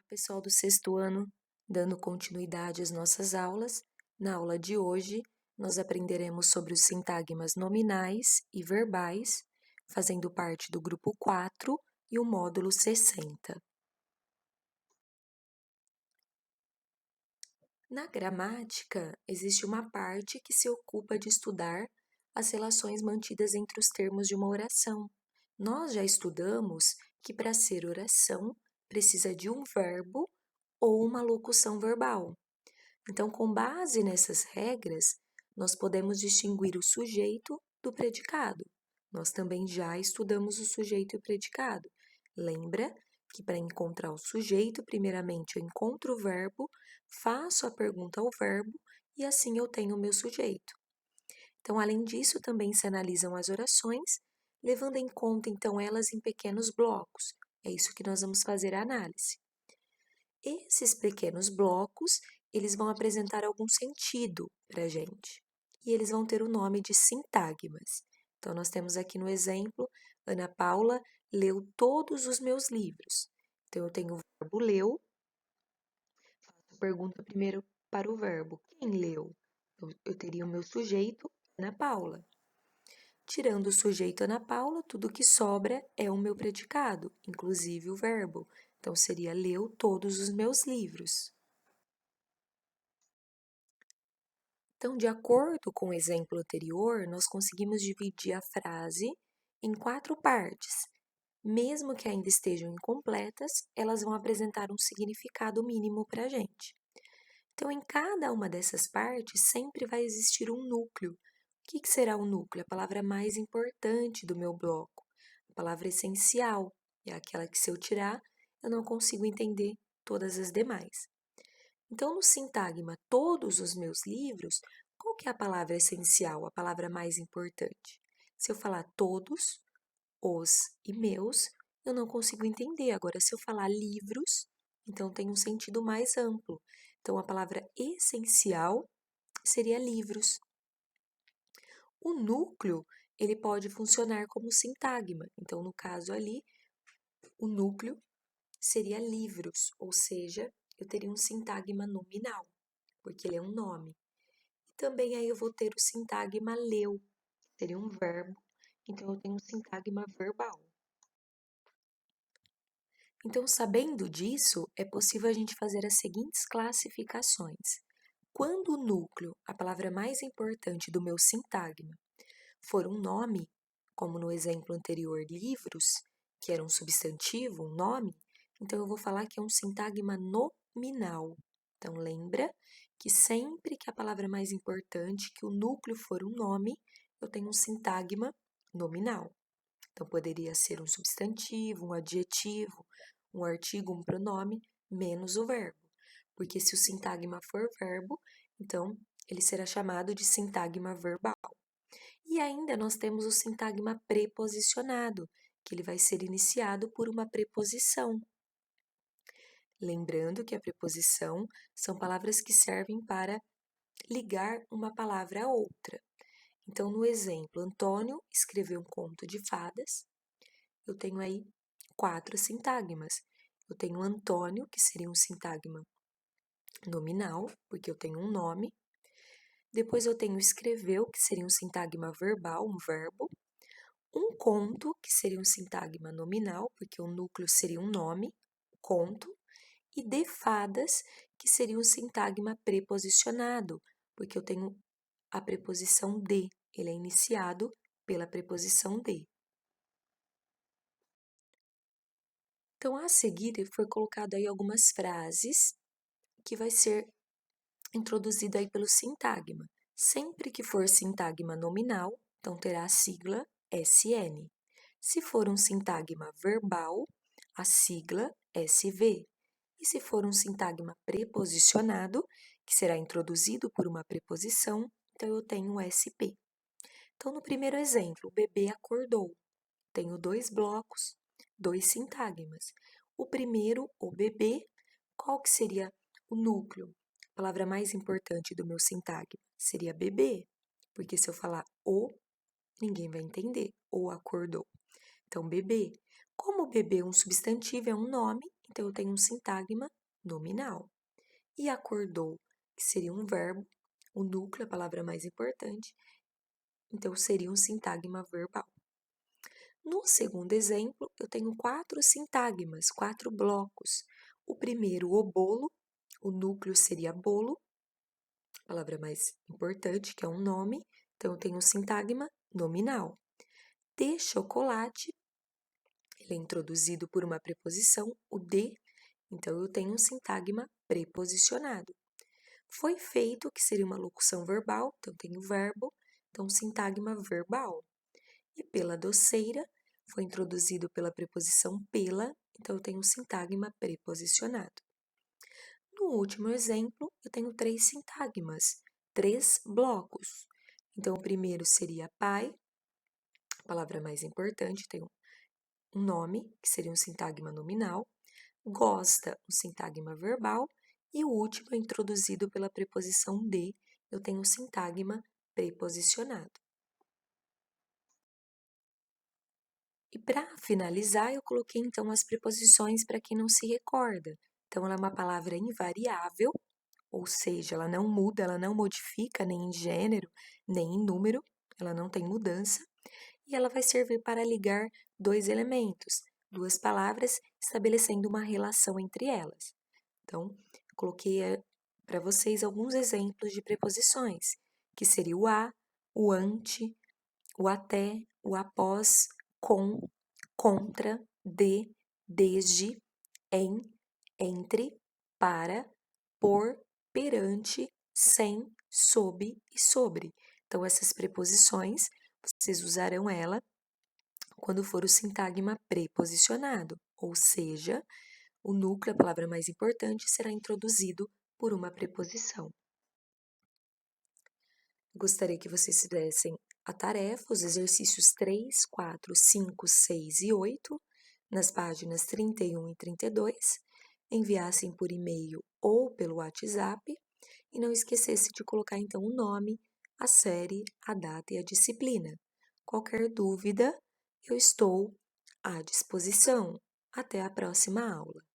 Pessoal do sexto ano, dando continuidade às nossas aulas, na aula de hoje nós aprenderemos sobre os sintagmas nominais e verbais, fazendo parte do grupo 4 e o módulo 60. Na gramática, existe uma parte que se ocupa de estudar as relações mantidas entre os termos de uma oração. Nós já estudamos que para ser oração precisa de um verbo ou uma locução verbal. Então, com base nessas regras, nós podemos distinguir o sujeito do predicado. Nós também já estudamos o sujeito e o predicado. Lembra que para encontrar o sujeito, primeiramente eu encontro o verbo, faço a pergunta ao verbo e assim eu tenho o meu sujeito. Então, além disso, também se analisam as orações, levando em conta então elas em pequenos blocos. É isso que nós vamos fazer a análise. Esses pequenos blocos, eles vão apresentar algum sentido para a gente. E eles vão ter o nome de sintagmas. Então, nós temos aqui no exemplo, Ana Paula leu todos os meus livros. Então, eu tenho o verbo leu, faço pergunta primeiro para o verbo. Quem leu? Eu teria o meu sujeito, Ana Paula. Tirando o sujeito Ana Paula, tudo que sobra é o meu predicado, inclusive o verbo. Então, seria leu todos os meus livros. Então, de acordo com o exemplo anterior, nós conseguimos dividir a frase em 4 partes. Mesmo que ainda estejam incompletas, elas vão apresentar um significado mínimo para a gente. Então, em cada uma dessas partes, sempre vai existir um núcleo. O que será o núcleo? A palavra mais importante do meu bloco. A palavra essencial é aquela que, se eu tirar, eu não consigo entender todas as demais. Então, no sintagma todos os meus livros, qual que é a palavra essencial, a palavra mais importante? Se eu falar todos, os e meus, eu não consigo entender. Agora, se eu falar livros, então tem um sentido mais amplo. Então, a palavra essencial seria livros. O núcleo, ele pode funcionar como sintagma. Então, no caso ali, o núcleo seria livros, ou seja, eu teria um sintagma nominal, porque ele é um nome. E também aí eu vou ter o sintagma leu, seria um verbo, então eu tenho um sintagma verbal. Então, sabendo disso, é possível a gente fazer as seguintes classificações. Quando o núcleo, a palavra mais importante do meu sintagma, for um nome, como no exemplo anterior, livros, que era um substantivo, um nome, então eu vou falar que é um sintagma nominal. Então, lembra que sempre que a palavra mais importante, que o núcleo for um nome, eu tenho um sintagma nominal. Então, poderia ser um substantivo, um adjetivo, um artigo, um pronome, menos o verbo. Porque se o sintagma for verbo, então ele será chamado de sintagma verbal. E ainda nós temos o sintagma preposicionado, que ele vai ser iniciado por uma preposição. Lembrando que a preposição são palavras que servem para ligar uma palavra a outra. Então, no exemplo, Antônio escreveu um conto de fadas. Eu tenho aí 4 sintagmas. Eu tenho Antônio, que seria um sintagma nominal, porque eu tenho um nome. Depois eu tenho escreveu, que seria um sintagma verbal, um verbo. Um conto, que seria um sintagma nominal, porque o núcleo seria um nome, conto. E de fadas, que seria um sintagma preposicionado, porque eu tenho a preposição de, ele é iniciado pela preposição de. Então, a seguir, foi colocado aí algumas frases que vai ser introduzido aí pelo sintagma. Sempre que for sintagma nominal, então terá a sigla SN. Se for um sintagma verbal, a sigla SV. E se for um sintagma preposicionado, que será introduzido por uma preposição, então eu tenho o SP. Então, no primeiro exemplo, o bebê acordou. Tenho 2 blocos, 2 sintagmas. O primeiro, o bebê, qual que seria o núcleo? A palavra mais importante do meu sintagma seria bebê, porque se eu falar o, ninguém vai entender, ou acordou. Então, bebê. Como bebê é um substantivo, é um nome, então eu tenho um sintagma nominal. E acordou, que seria um verbo, o núcleo, a palavra mais importante, então seria um sintagma verbal. No segundo exemplo, eu tenho 4 sintagmas, 4 blocos. O primeiro, o bolo, o núcleo seria bolo, a palavra mais importante, que é um nome, então eu tenho um sintagma nominal. De chocolate, ele é introduzido por uma preposição, o de, então eu tenho um sintagma preposicionado. Foi feito, que seria uma locução verbal, então tenho verbo, então sintagma verbal. E pela doceira, foi introduzido pela preposição pela, então eu tenho um sintagma preposicionado. No último exemplo, eu tenho 3 sintagmas, 3 blocos. Então, o primeiro seria pai, a palavra mais importante, tem um nome, que seria um sintagma nominal. Gosta, um sintagma verbal. E o último é introduzido pela preposição de, eu tenho um sintagma preposicionado. E para finalizar, eu coloquei então as preposições para quem não se recorda. Então, ela é uma palavra invariável, ou seja, ela não muda, ela não modifica nem em gênero, nem em número, ela não tem mudança. E ela vai servir para ligar 2 elementos, 2 palavras, estabelecendo uma relação entre elas. Então, eu coloquei para vocês alguns exemplos de preposições, que seria o a, o ante, o até, o após, com, contra, de, desde, em, entre, para, por, perante, sem, sob e sobre. Então, essas preposições, vocês usarão ela quando for o sintagma preposicionado, ou seja, o núcleo, a palavra mais importante, será introduzido por uma preposição. Gostaria que vocês fizessem a tarefa, os exercícios 3, 4, 5, 6 e 8, nas páginas 31 e 32, enviassem por e-mail ou pelo WhatsApp e não esquecesse de colocar então o nome, a série, a data e a disciplina. Qualquer dúvida, eu estou à disposição. Até a próxima aula.